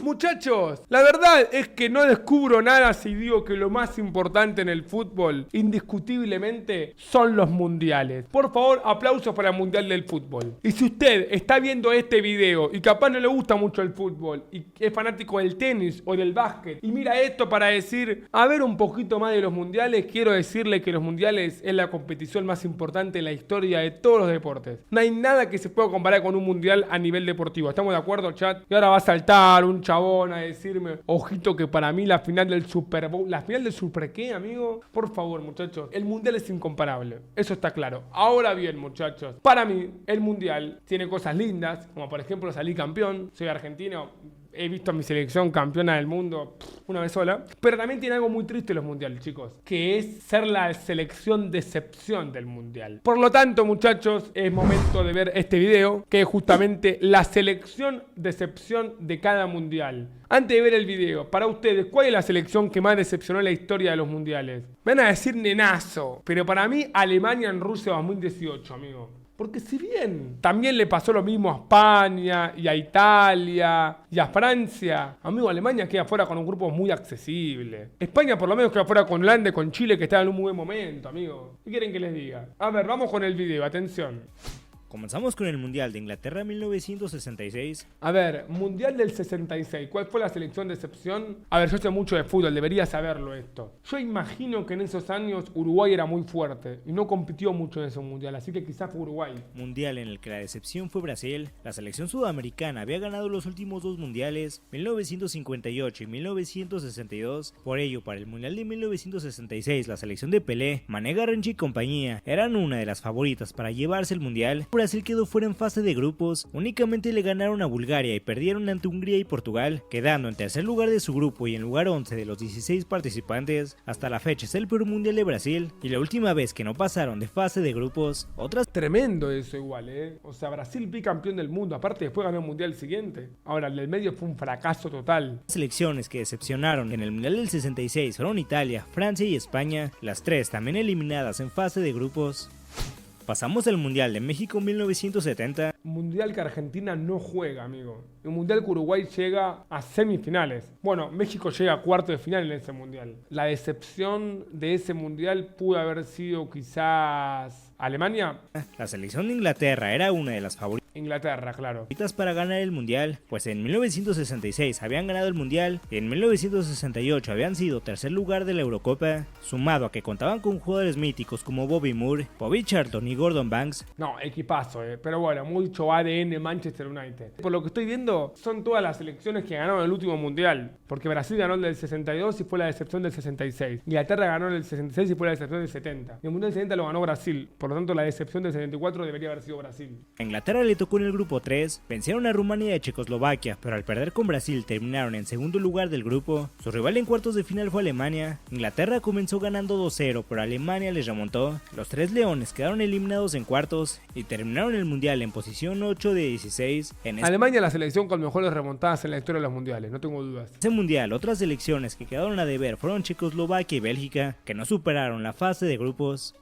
Muchachos, la verdad es que no descubro nada si digo que lo más importante en el fútbol, indiscutiblemente, son los mundiales. Por favor, aplausos para el mundial del fútbol. Y si usted está viendo este video y capaz no le gusta mucho el fútbol y es fanático del tenis o del básquet y mira esto para decir, a ver un poquito más de los mundiales, quiero decirle que los mundiales es la competición más importante en la historia de todos los deportes. No hay nada que se pueda comparar con un mundial a nivel deportivo. ¿Estamos de acuerdo, chat? Y ahora va a saltar un chabón a decirme, ojito que para mí la final del Super Bowl, ¿la final del Super qué, amigo? Por favor, muchachos, el mundial es incomparable. Eso está claro. Ahora bien, muchachos, para mí el mundial tiene cosas lindas, como por ejemplo salir campeón. Soy argentino, he visto a mi selección campeona del mundo una vez sola. Pero también tiene algo muy triste los mundiales, chicos, que es ser la selección decepción del mundial. Por lo tanto, muchachos, es momento de ver este video, que es justamente la selección decepción de cada mundial. Antes de ver el video, para ustedes, ¿cuál es la selección que más decepcionó en la historia de los mundiales? Me van a decir nenazo, pero para mí Alemania en Rusia 2018, amigo. Porque si bien también le pasó lo mismo a España y a Italia y a Francia, amigo, Alemania queda fuera con un grupo muy accesible. España por lo menos queda fuera con Holanda y con Chile, que está en un muy buen momento, amigo. ¿Qué quieren que les diga? A ver, vamos con el video, atención. Comenzamos con el Mundial de Inglaterra 1966. A ver, Mundial del 66. ¿Cuál fue la selección de excepción? A ver, yo sé mucho de fútbol, debería saberlo esto. Yo imagino que en esos años Uruguay era muy fuerte y no compitió mucho en ese Mundial, así que quizás fue Uruguay. Mundial en el que la decepción fue Brasil. La selección sudamericana había ganado los últimos dos mundiales, 1958 y 1962. Por ello, para el Mundial de 1966, la selección de Pelé, Mané Garrincha y compañía eran una de las favoritas para llevarse el Mundial. Brasil quedó fuera en fase de grupos, únicamente le ganaron a Bulgaria y perdieron ante Hungría y Portugal, quedando en tercer lugar de su grupo y en lugar 11 de los 16 participantes. Hasta la fecha es el peor mundial de Brasil y la última vez que no pasaron de fase de grupos. Tremendo eso igual, O sea, Brasil bicampeón del mundo, aparte después ganó el mundial siguiente. Ahora, el del medio fue un fracaso total. Las selecciones que decepcionaron en el mundial del 66 fueron Italia, Francia y España, las tres también eliminadas en fase de grupos. Pasamos al Mundial de México 1970. Mundial que Argentina no juega, amigo. Un mundial que Uruguay llega a semifinales. Bueno, México llega a cuarto de final en ese mundial. La decepción de ese mundial pudo haber sido quizás Alemania. La selección de Inglaterra era una de las favoritas. Inglaterra, claro. Para ganar el mundial, pues en 1966 habían ganado el mundial y en 1968 habían sido tercer lugar de la Eurocopa, sumado a que contaban con jugadores míticos como Bobby Moore, Bobby Charlton y Gordon Banks. No, equipazo, pero bueno, mucho ADN Manchester United. Por lo que estoy viendo, son todas las selecciones que ganaron el último mundial, porque Brasil ganó el del 62 y fue la decepción del 66. Inglaterra ganó el del 66 y fue la decepción del 70. Y el mundial del 70 lo ganó Brasil, por lo tanto la decepción del 74 debería haber sido Brasil. A Inglaterra le tocó en el grupo 3, vencieron a Rumania y a Checoslovaquia, pero al perder con Brasil terminaron en segundo lugar del grupo. Su rival en cuartos de final fue Alemania. Inglaterra comenzó ganando 2-0, pero Alemania les remontó. Los tres leones quedaron eliminados en cuartos y terminaron el mundial en posición 8 de 16. Alemania la selección con mejores remontadas en la historia de los mundiales, no tengo dudas. En ese mundial, otras selecciones que quedaron a deber fueron Checoslovaquia y Bélgica, que no superaron la fase de grupos.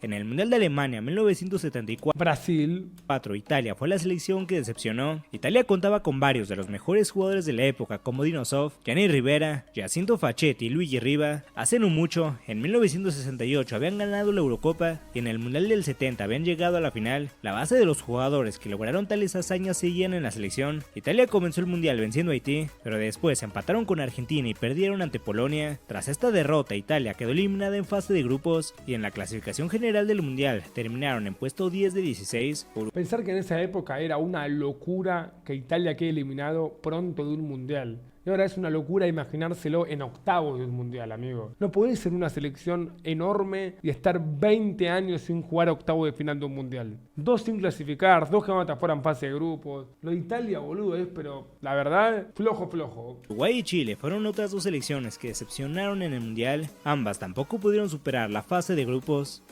En el Mundial de Alemania 1974, Brasil, Italia fue la selección que decepcionó. Italia contaba con varios de los mejores jugadores de la época como Dino Zoff, Gianni Rivera, Giacinto Facchetti y Luigi Riva. Hace no mucho, en 1968 habían ganado la Eurocopa y en el Mundial del 70 habían llegado a la final. La base de los jugadores que lograron tales hazañas seguían en la selección. Italia comenzó el Mundial venciendo a Haití, pero después empataron con Argentina y perdieron ante Polonia. Tras esta derrota, Italia quedó eliminada en fase de grupos y en la clasificación general del mundial terminaron en puesto 10 de 16. Pensar que en esa época era una locura que Italia quede eliminado pronto de un mundial. Y ahora es una locura imaginárselo en octavos de un mundial, amigo. No podés ser una selección enorme y estar 20 años sin jugar octavo de final de un mundial. 2 sin clasificar, 2 que van a estar fuera en fase de grupos. Lo de Italia, boludo, pero la verdad, flojo. Uruguay y Chile fueron otras dos selecciones que decepcionaron en el mundial. Ambas tampoco pudieron superar la fase de grupos.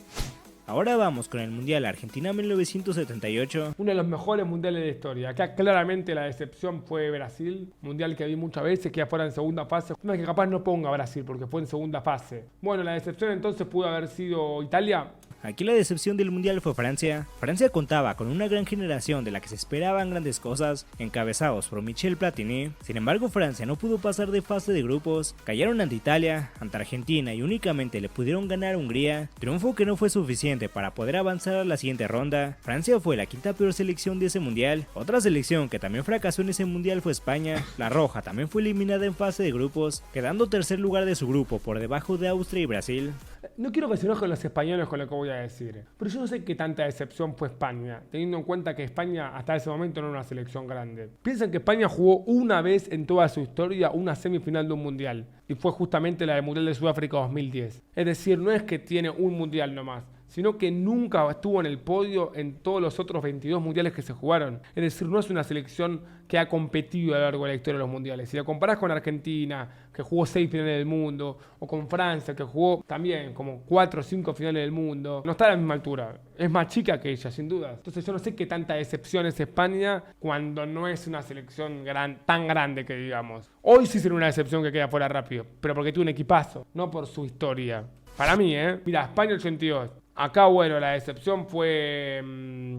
Ahora vamos con el Mundial Argentina 1978. Uno de los mejores mundiales de la historia. Acá claramente la decepción fue Brasil. Mundial que vi muchas veces, que fuera en segunda fase. No es que capaz no ponga Brasil porque fue en segunda fase. Bueno, la decepción entonces pudo haber sido Italia. Aquí la decepción del mundial fue Francia. Francia contaba con una gran generación de la que se esperaban grandes cosas, encabezados por Michel Platini. Sin embargo, Francia no pudo pasar de fase de grupos, cayeron ante Italia, ante Argentina y únicamente le pudieron ganar a Hungría, triunfo que no fue suficiente para poder avanzar a la siguiente ronda. Francia fue la quinta peor selección de ese mundial. Otra selección que también fracasó en ese mundial fue España. La roja también fue eliminada en fase de grupos, quedando tercer lugar de su grupo por debajo de Austria y Brasil. No quiero que se enojen los españoles con lo que voy a decir, pero yo no sé qué tanta decepción fue España, teniendo en cuenta que España hasta ese momento no era una selección grande. Piensen que España jugó una vez en toda su historia una semifinal de un mundial, y fue justamente la del Mundial de Sudáfrica 2010. Es decir, no es que tiene un mundial nomás, sino que nunca estuvo en el podio en todos los otros 22 mundiales que se jugaron. Es decir, no es una selección que ha competido a lo largo de la historia de los mundiales. Si lo comparás con Argentina, que jugó 6 finales del mundo, o con Francia, que jugó también como 4 o 5 finales del mundo, no está a la misma altura. Es más chica que ella, sin duda. Entonces yo no sé qué tanta decepción es España cuando no es una selección tan grande que digamos. Hoy sí sería una decepción que queda fuera rápido, pero porque tuvo un equipazo, no por su historia. Para mí, mira, España 82. Acá, bueno, la decepción fue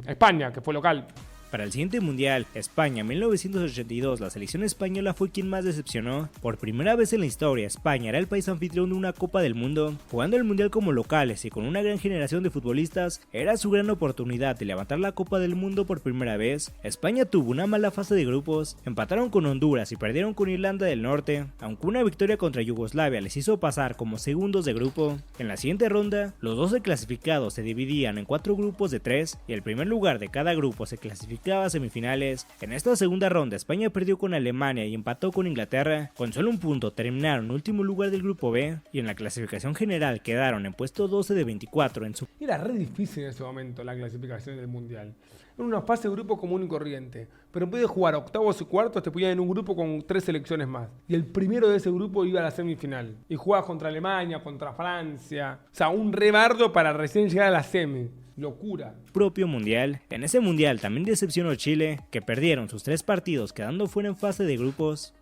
España, que fue local. Para el siguiente mundial, España 1982, la selección española fue quien más decepcionó. Por primera vez en la historia, España era el país anfitrión de una Copa del Mundo. Jugando el mundial como locales y con una gran generación de futbolistas, era su gran oportunidad de levantar la Copa del Mundo por primera vez. España tuvo una mala fase de grupos, empataron con Honduras y perdieron con Irlanda del Norte, aunque una victoria contra Yugoslavia les hizo pasar como segundos de grupo. En la siguiente ronda, los 12 clasificados se dividían en 4 grupos de 3 y el primer lugar de cada grupo se clasificaba a semifinales. En esta segunda ronda España perdió con Alemania y empató con Inglaterra. Con solo un punto terminaron en último lugar del grupo B y en la clasificación general quedaron en puesto 12 de 24 en su... Era re difícil en ese momento la clasificación del mundial. Era una fase de grupo común y corriente, pero en vez de jugar octavos y cuartos te ponían en un grupo con 3 selecciones más. Y el primero de ese grupo iba a la semifinal. Y jugaba contra Alemania, contra Francia. O sea, un rebardo para recién llegar a la semi. Locura. Propio mundial. En ese mundial también decepcionó Chile, que perdieron sus 3 partidos quedando fuera en fase de grupos.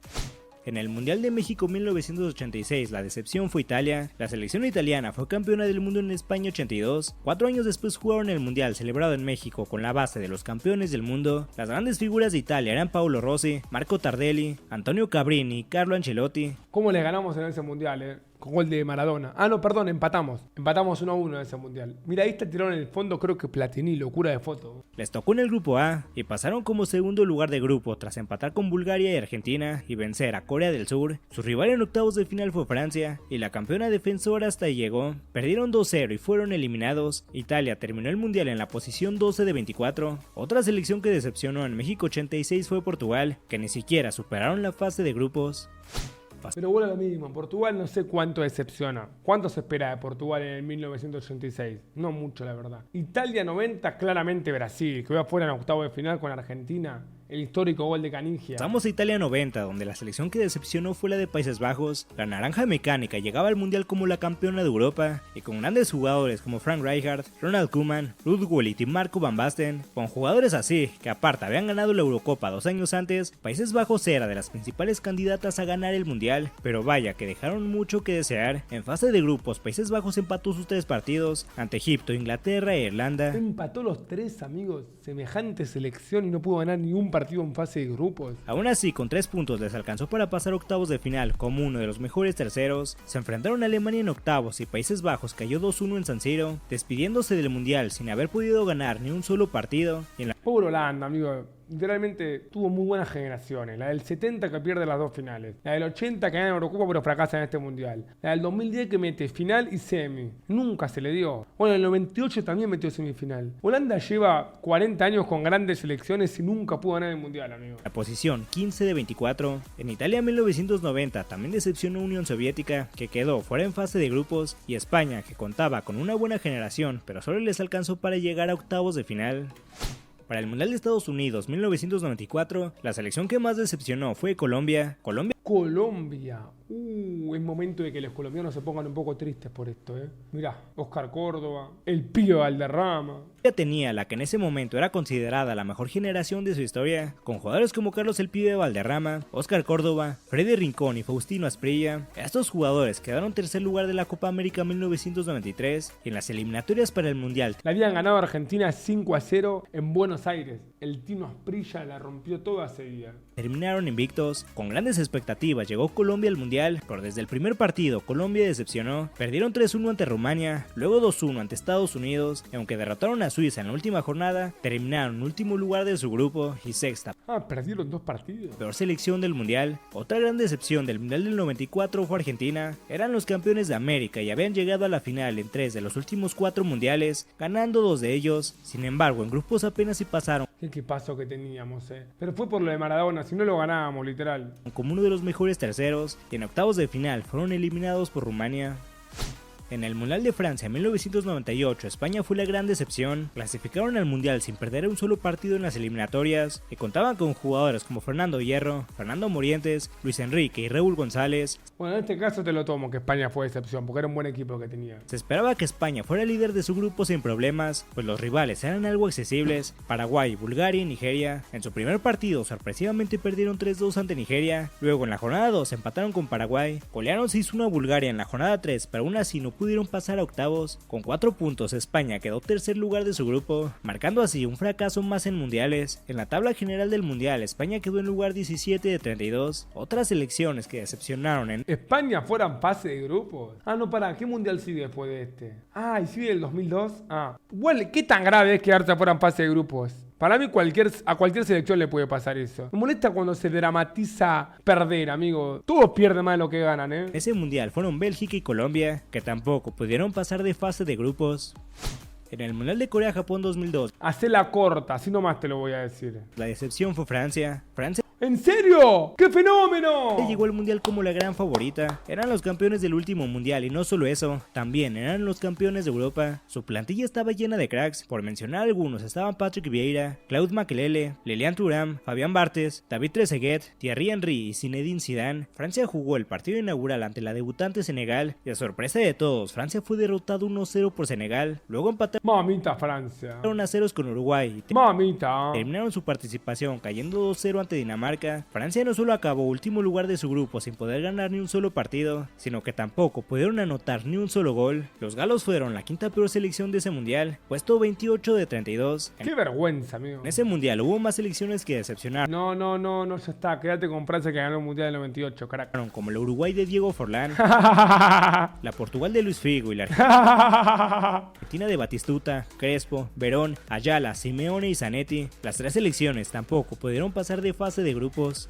En el Mundial de México 1986, la decepción fue Italia. La selección italiana fue campeona del mundo en España 82. 4 años después jugaron el Mundial celebrado en México con la base de los campeones del mundo. Las grandes figuras de Italia eran Paolo Rossi, Marco Tardelli, Antonio Cabrini y Carlo Ancelotti. ¿Cómo le ganamos en ese Mundial, Con gol de Maradona. Ah, no, perdón, empatamos. Empatamos 1-1 en ese mundial. Mira, ahí está el tirón en el fondo, creo que Platini, locura de foto. Les tocó en el grupo A y pasaron como segundo lugar de grupo tras empatar con Bulgaria y Argentina y vencer a Corea del Sur. Su rival en octavos de final fue Francia y la campeona defensora hasta ahí llegó. Perdieron 2-0 y fueron eliminados. Italia terminó el mundial en la posición 12 de 24. Otra selección que decepcionó en México 86 fue Portugal, que ni siquiera superaron la fase de grupos. Pero bueno, lo mismo, Portugal no sé cuánto decepciona. ¿Cuánto se espera de Portugal en el 1986? No mucho, la verdad. Italia 90, claramente Brasil, que va afuera en octavo de final con Argentina. El histórico gol de Canigia. Pasamos a Italia 90, donde la selección que decepcionó fue la de Países Bajos. La naranja mecánica llegaba al mundial como la campeona de Europa y con grandes jugadores como Frank Rijkaard, Ronald Koeman, Ruud Gullit y Marco van Basten. Con jugadores así, que aparte habían ganado la Eurocopa 2 años antes, Países Bajos era de las principales candidatas a ganar el mundial, pero vaya que dejaron mucho que desear. En fase de grupos, Países Bajos empató sus 3 partidos ante Egipto, Inglaterra e Irlanda. Empató los 3, amigos. Semejante selección y no pudo ganar ningún partido en fase de grupos. Aún así, con 3 puntos les alcanzó para pasar octavos de final como uno de los mejores terceros. Se enfrentaron a Alemania en octavos y Países Bajos cayó 2-1 en San Siro, despidiéndose del mundial sin haber podido ganar ni un solo partido. Y en la... Pobre Holanda, amigo. Literalmente tuvo muy buenas generaciones. La del 70 que pierde las 2 finales. La del 80 que gana en Eurocopa pero fracasa en este mundial. La del 2010 que mete final y semi. Nunca se le dio. Bueno, en el 98 también metió semifinal. Holanda lleva 40 años con grandes selecciones y nunca pudo ganar el mundial, amigo. La posición 15 de 24. En Italia 1990 también decepcionó Unión Soviética, que quedó fuera en fase de grupos, y España, que contaba con una buena generación pero solo les alcanzó para llegar a octavos de final. Para el Mundial de Estados Unidos 1994, la selección que más decepcionó fue Colombia. Colombia. Es momento de que los colombianos se pongan un poco tristes por esto, Mirá, Oscar Córdoba, el Pibe Valderrama. Ya tenía la que en ese momento era considerada la mejor generación de su historia, con jugadores como Carlos el Pibe Valderrama, Oscar Córdoba, Freddy Rincón y Faustino Asprilla. Estos jugadores quedaron tercer lugar de la Copa América 1993 y en las eliminatorias para el Mundial. La habían ganado Argentina 5-0 en Buenos Aires. El Tino Asprilla la rompió toda ese día. Terminaron invictos, con grandes expectativas llegó Colombia al Mundial, pero desde el primer partido Colombia decepcionó, perdieron 3-1 ante Rumania, luego 2-1 ante Estados Unidos, y aunque derrotaron a Suiza en la última jornada, terminaron en último lugar de su grupo y sexta. Perdieron 2 partidos. Peor selección del Mundial. Otra gran decepción del Mundial del 94 fue Argentina. Eran los campeones de América y habían llegado a la final en 3 de los últimos 4 mundiales, ganando 2 de ellos. Sin embargo, en grupos apenas si pasaron. Qué equipazo que teníamos, Pero fue por lo de Maradona, si no lo ganábamos, literal. Como uno de los mejores terceros, y en octavos de final fueron eliminados por Rumania. En el Mundial de Francia en 1998, España fue la gran decepción. Clasificaron al Mundial sin perder un solo partido en las eliminatorias y contaban con jugadores como Fernando Hierro, Fernando Morientes, Luis Enrique y Raúl González. Bueno, en este caso te lo tomo que España fue decepción, porque era un buen equipo que tenía. Se esperaba que España fuera líder de su grupo sin problemas, pues los rivales eran algo accesibles: Paraguay, Bulgaria y Nigeria. En su primer partido sorpresivamente perdieron 3-2 ante Nigeria, luego en la jornada 2 empataron con Paraguay, golearon 6-1 a Bulgaria en la jornada 3, pero aún así no pudieron pasar a octavos. Con 4 puntos, España quedó tercer lugar de su grupo, marcando así un fracaso más en mundiales. En la tabla general del mundial, España quedó en lugar 17 de 32. Otras selecciones que decepcionaron en España fuera en fase de grupos. No, pará, ¿qué mundial sigue después de este? ¿Y sigue el 2002? Igual, ¿qué tan grave es quedarse fuera en fase de grupos? Para mí a cualquier selección le puede pasar eso. Me molesta cuando se dramatiza perder, amigo. Todos pierden más de lo que ganan, En ese mundial fueron Bélgica y Colombia, que tampoco pudieron pasar de fase de grupos. En el Mundial de Corea-Japón 2002, hacela corta, así nomás te lo voy a decir. La decepción fue Francia. ¿En serio? ¡Qué fenómeno! Llegó al mundial como la gran favorita. Eran los campeones del último mundial y no solo eso, también eran los campeones de Europa. Su plantilla estaba llena de cracks. Por mencionar algunos estaban Patrick Vieira, Claude Makélélé, Lilian Thuram, Fabián Barthez, David Trezeguet, Thierry Henry y Zinedine Zidane. Francia jugó el partido inaugural ante la debutante Senegal y a sorpresa de todos, Francia fue derrotado 1-0 por Senegal. Luego empataron Mamita Francia. 1-0 con Uruguay. Mamita. Terminaron su participación cayendo 2-0 ante Dinamarca. Francia no solo acabó último lugar de su grupo sin poder ganar ni un solo partido, sino que tampoco pudieron anotar ni un solo gol. Los galos fueron la quinta peor selección de ese mundial, puesto 28 de 32. Qué vergüenza, amigo. En ese mundial hubo más selecciones que decepcionaron. No, ya está. Quédate con Francia que ganó el mundial del 98, carajo. Como el Uruguay de Diego Forlán, la Portugal de Luis Figo y la Argentina de Batistuta, Crespo, Verón, Ayala, Simeone y Zanetti. Las 3 selecciones tampoco pudieron pasar de fase de grupos.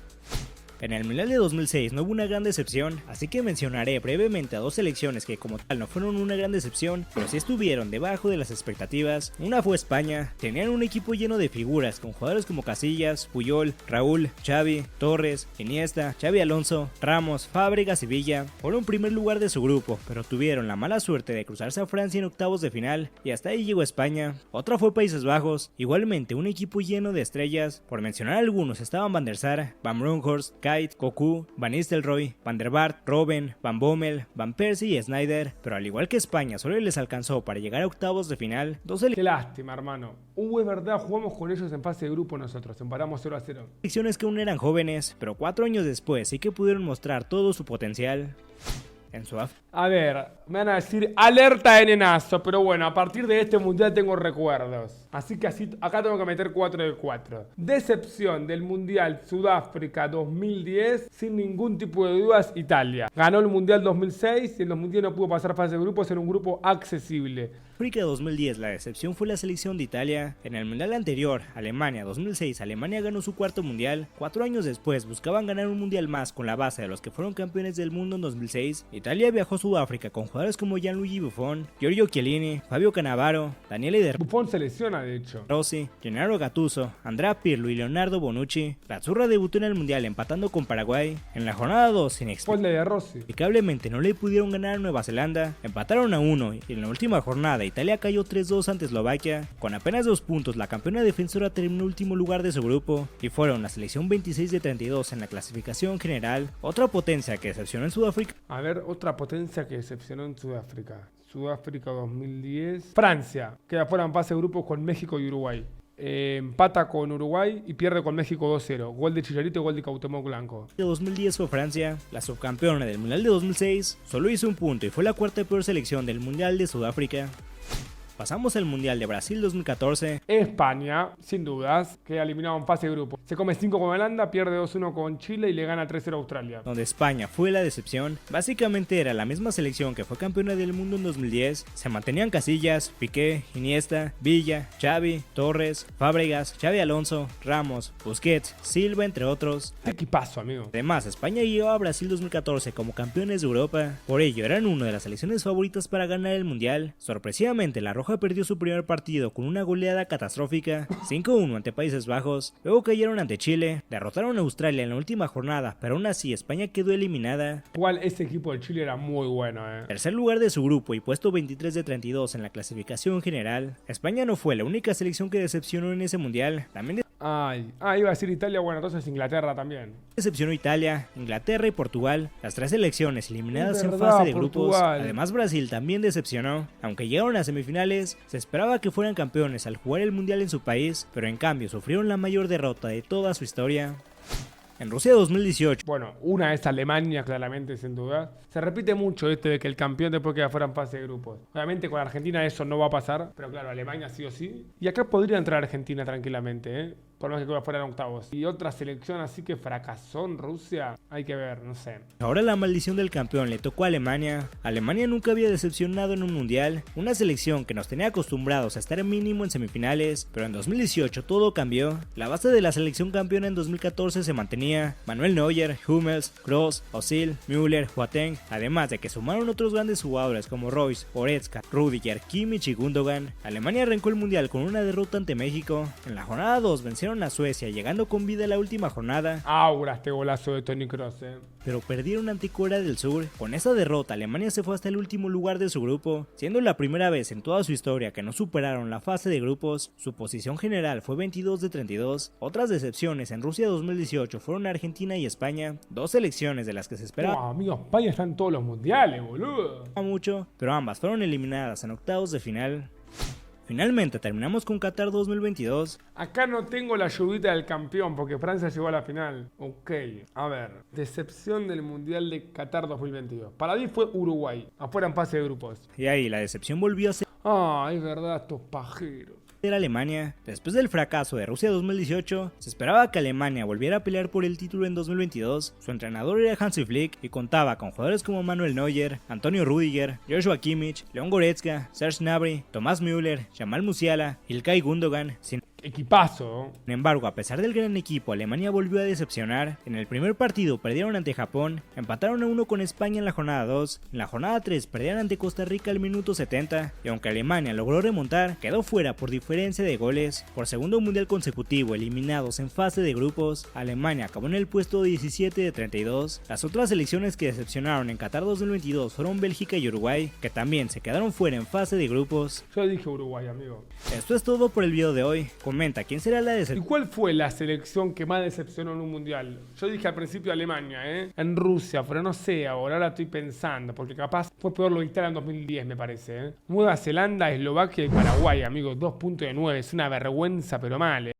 En el Mundial de 2006 no hubo una gran decepción, así que mencionaré brevemente a 2 selecciones que como tal no fueron una gran decepción, pero sí estuvieron debajo de las expectativas. Una fue España. Tenían un equipo lleno de figuras, con jugadores como Casillas, Puyol, Raúl, Xavi, Torres, Iniesta, Xavi Alonso, Ramos, Fábregas y Villa. Fueron primer lugar de su grupo, pero tuvieron la mala suerte de cruzarse a Francia en octavos de final, y hasta ahí llegó España. Otra fue Países Bajos, igualmente un equipo lleno de estrellas. Por mencionar algunos estaban Van der Sar, Van Bronckhorst, Cocu, Van Nistelrooy, Van der Vaart, Robben, Van Bommel, Van Persie y Sneijder, pero al igual que España solo les alcanzó para llegar a octavos de final. Qué lástima, hermano. Es verdad, jugamos con ellos en fase de grupo nosotros, empatamos 0-0. Selecciones que aún eran jóvenes, pero 4 años después sí que pudieron mostrar todo su potencial. En su A ver, me van a decir alerta de nenazo, pero bueno, a partir de este mundial tengo recuerdos. Así que acá tengo que meter 4 de 4. Decepción del mundial Sudáfrica 2010, sin ningún tipo de dudas, Italia. Ganó el mundial 2006 y en los mundiales no pudo pasar fase de grupos en un grupo accesible. África 2010, la decepción fue la selección de Italia. En el mundial anterior, Alemania 2006, Alemania ganó su 4º mundial. 4 años después buscaban ganar un mundial más con la base de los que fueron campeones del mundo en 2006. Italia viajó a Sudáfrica con jugadores como Gianluigi Buffon, Giorgio Chiellini, Fabio Cannavaro, Daniele De Buffon se lesiona de hecho. Rossi, Gennaro Gattuso, Andrea Pirlo y Leonardo Bonucci. La Azzurra debutó en el mundial empatando con Paraguay. En la jornada 2, inexplicablemente no le pudieron ganar a Nueva Zelanda. Empataron a 1 y en la última jornada Italia cayó 3-2 ante Eslovaquia. Con apenas 2 puntos, la campeona defensora terminó último lugar de su grupo y fueron la selección 26 de 32 en la clasificación general. Otra potencia que decepcionó en Sudáfrica. A ver, otra potencia que decepcionó en Sudáfrica. Sudáfrica 2010. Francia, queda fuera en fase de grupos con México y Uruguay. Empata con Uruguay y pierde con México 2-0. Gol de Chicharito y gol de Cuauhtémoc Blanco. De 2010 fue Francia, la subcampeona del Mundial de 2006, solo hizo un punto y fue la cuarta peor selección del Mundial de Sudáfrica. Pasamos al Mundial de Brasil 2014. España, sin dudas, queda eliminado en fase de grupo. Se come 5 con Holanda, pierde 2-1 con Chile y le gana 3-0 a Australia. Donde España fue la decepción. Básicamente era la misma selección que fue campeona del mundo en 2010. Se mantenían Casillas, Piqué, Iniesta, Villa, Xavi, Torres, Fábregas, Xavi Alonso, Ramos, Busquets, Silva, entre otros. ¿Qué equipazo, amigo? Además, España guió a Brasil 2014 como campeones de Europa. Por ello, eran una de las selecciones favoritas para ganar el Mundial. Sorpresivamente, la Roja perdió su primer partido con una goleada catastrófica, 5-1 ante Países Bajos, luego cayeron ante Chile, derrotaron a Australia en la última jornada, pero aún así España quedó eliminada. Igual ese equipo de Chile era muy bueno, Tercer lugar de su grupo y puesto 23 de 32 en la clasificación general. España no fue la única selección que decepcionó en ese mundial, también iba a decir Italia, bueno, entonces Inglaterra también. Decepcionó Italia, Inglaterra y Portugal, las 3 selecciones eliminadas en verdad, fase de Portugal. grupos. Además, Brasil también decepcionó, aunque llegaron a semifinales, se esperaba que fueran campeones al jugar el mundial en su país, pero en cambio sufrieron la mayor derrota de toda su historia. En Rusia 2018. Bueno, una es Alemania, claramente, sin duda. Se repite mucho de que el campeón después queda fuera en fase de grupos. Obviamente con Argentina eso no va a pasar, pero claro, Alemania sí o sí. Y acá podría entrar Argentina tranquilamente, por lo menos que queda fuera en octavos. Y otra selección así que fracasó en Rusia, hay que ver, no sé. Ahora la maldición del campeón le tocó a Alemania. Alemania nunca había decepcionado en un mundial, una selección que nos tenía acostumbrados a estar mínimo en semifinales, pero en 2018 todo cambió. La base de la selección campeona en 2014 se mantenía. Manuel Neuer, Hummels, Kroos, Özil, Müller, Boateng, además de que sumaron otros grandes jugadores como Royce, Goretzka, Rüdiger, Kimmich y Gundogan. Alemania arrancó el mundial con una derrota ante México. En la jornada 2 vencieron a Suecia, llegando con vida a la última jornada. Aura este golazo de Toni Kroos, Pero perdieron ante Corea del Sur. Con esa derrota, Alemania se fue hasta el último lugar de su grupo, siendo la primera vez en toda su historia que no superaron la fase de grupos. Su posición general fue 22 de 32. Otras decepciones en Rusia 2018 fueron Argentina y España, 2 selecciones de las que se esperaba amigo, España está en todos los mundiales, boludo. mucho, pero ambas fueron eliminadas en octavos de final. Finalmente terminamos con Qatar 2022. Acá no tengo la ayudita del campeón porque Francia llegó a la final. Ok, a ver. Decepción del Mundial de Qatar 2022. Para mí fue Uruguay, afuera en fase de grupos. Y ahí la decepción volvió a ser Es verdad, estos pajeros. Alemania. Después del fracaso de Rusia 2018, se esperaba que Alemania volviera a pelear por el título en 2022. Su entrenador era Hansi Flick y contaba con jugadores como Manuel Neuer, Antonio Rüdiger, Joshua Kimmich, Leon Goretzka, Serge Gnabry, Thomas Müller, Jamal Musiala, Ilkay Gundogan. Sin Equipazo. embargo, a pesar del gran equipo, Alemania volvió a decepcionar. En el primer partido perdieron ante Japón, empataron a 1 con España en la jornada 2, en la jornada 3 perdieron ante Costa Rica al minuto 70, y aunque Alemania logró remontar, quedó fuera por diferencia de goles. Por segundo mundial consecutivo eliminados en fase de grupos, Alemania acabó en el puesto 17 de 32. Las otras selecciones que decepcionaron en Qatar 2022 fueron Bélgica y Uruguay, que también se quedaron fuera en fase de grupos. Yo dije Uruguay, amigo. Esto es todo por el video de hoy. Comenta quién será la ¿Y decepción. cuál fue la selección que más decepcionó en un mundial? Yo dije al principio Alemania, en Rusia, pero no sé ahora estoy pensando, porque capaz fue peor lo de Italia en 2010, me parece, Nueva Zelanda, Eslovaquia y Paraguay, amigo, 2.9, es una vergüenza, pero mal,